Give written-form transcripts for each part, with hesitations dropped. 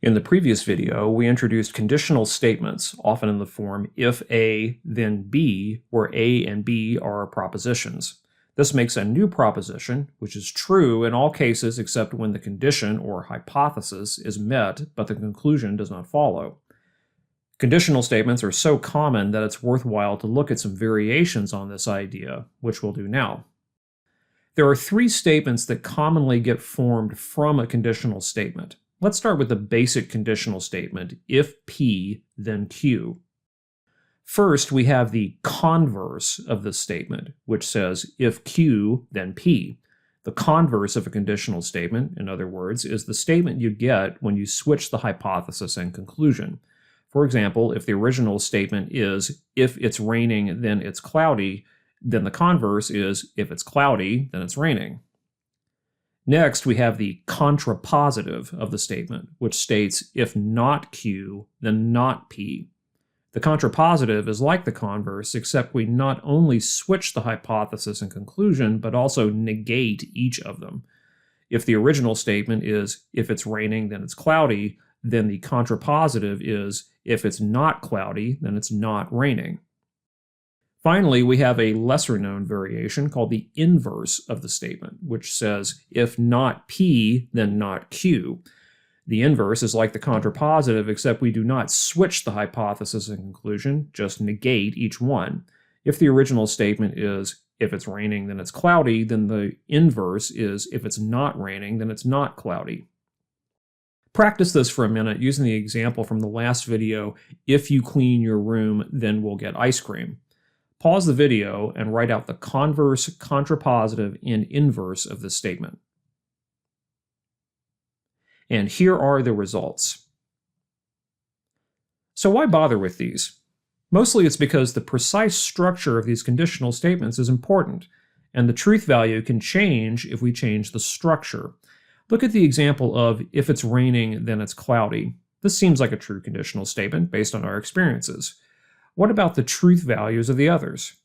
In the previous video, we introduced conditional statements, often in the form if A, then B, where A and B are propositions. This makes a new proposition, which is true in all cases except when the condition or hypothesis is met, but the conclusion does not follow. Conditional statements are so common that it's worthwhile to look at some variations on this idea, which we'll do now. There are three statements that commonly get formed from a conditional statement. Let's start with the basic conditional statement, if P, then Q. First, we have the converse of the statement, which says if Q, then P. The converse of a conditional statement, in other words, is the statement you get when you switch the hypothesis and conclusion. For example, if the original statement is if it's raining, then it's cloudy, then the converse is if it's cloudy, then it's raining. Next, we have the contrapositive of the statement, which states if not Q, then not P. The contrapositive is like the converse, except we not only switch the hypothesis and conclusion, but also negate each of them. If the original statement is if it's raining, then it's cloudy, then the contrapositive is if it's not cloudy, then it's not raining. Finally, we have a lesser-known variation called the inverse of the statement, which says, if not P, then not Q. The inverse is like the contrapositive, except we do not switch the hypothesis and conclusion, just negate each one. If the original statement is, if it's raining, then it's cloudy, then the inverse is, if it's not raining, then it's not cloudy. Practice this for a minute using the example from the last video, if you clean your room, then we'll get ice cream. Pause the video and write out the converse, contrapositive, and inverse of this statement. And here are the results. So why bother with these? Mostly it's because the precise structure of these conditional statements is important, and the truth value can change if we change the structure. Look at the example of if it's raining, then it's cloudy. This seems like a true conditional statement based on our experiences. What about the truth values of the others?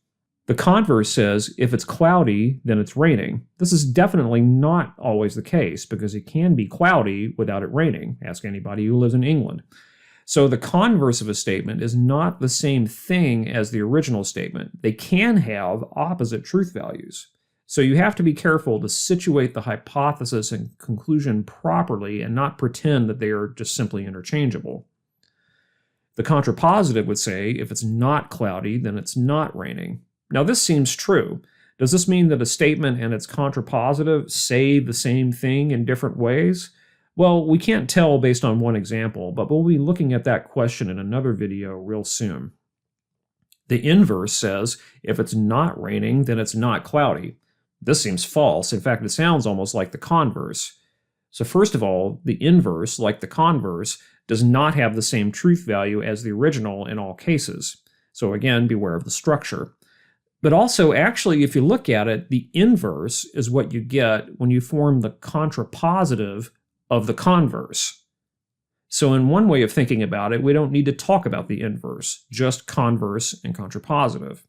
The converse says, if it's cloudy, then it's raining. This is definitely not always the case, because it can be cloudy without it raining. Ask anybody who lives in England. So the converse of a statement is not the same thing as the original statement. They can have opposite truth values. So you have to be careful to situate the hypothesis and conclusion properly and not pretend that they are just simply interchangeable. The contrapositive would say, if it's not cloudy, then it's not raining. Now this seems true. Does this mean that a statement and its contrapositive say the same thing in different ways? Well, we can't tell based on one example, but we'll be looking at that question in another video real soon. The inverse says, if it's not raining, then it's not cloudy. This seems false. In fact, it sounds almost like the converse. So first of all, the inverse, like the converse, does not have the same truth value as the original in all cases. So again, beware of the structure. But also, actually, if you look at it, the inverse is what you get when you form the contrapositive of the converse. So in one way of thinking about it, we don't need to talk about the inverse, just converse and contrapositive.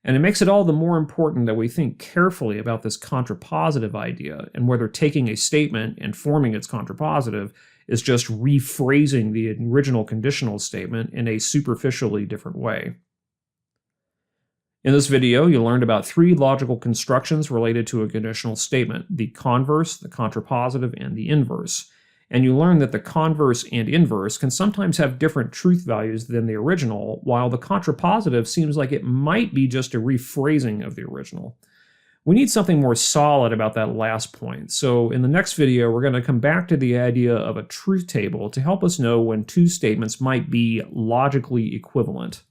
And it makes it all the more important that we think carefully about this contrapositive idea and whether taking a statement and forming its contrapositive is just rephrasing the original conditional statement in a superficially different way. In this video, you learned about three logical constructions related to a conditional statement: the converse, the contrapositive, and the inverse. And you learned that the converse and inverse can sometimes have different truth values than the original, while the contrapositive seems like it might be just a rephrasing of the original. We need something more solid about that last point, so in the next video we're going to come back to the idea of a truth table to help us know when two statements might be logically equivalent.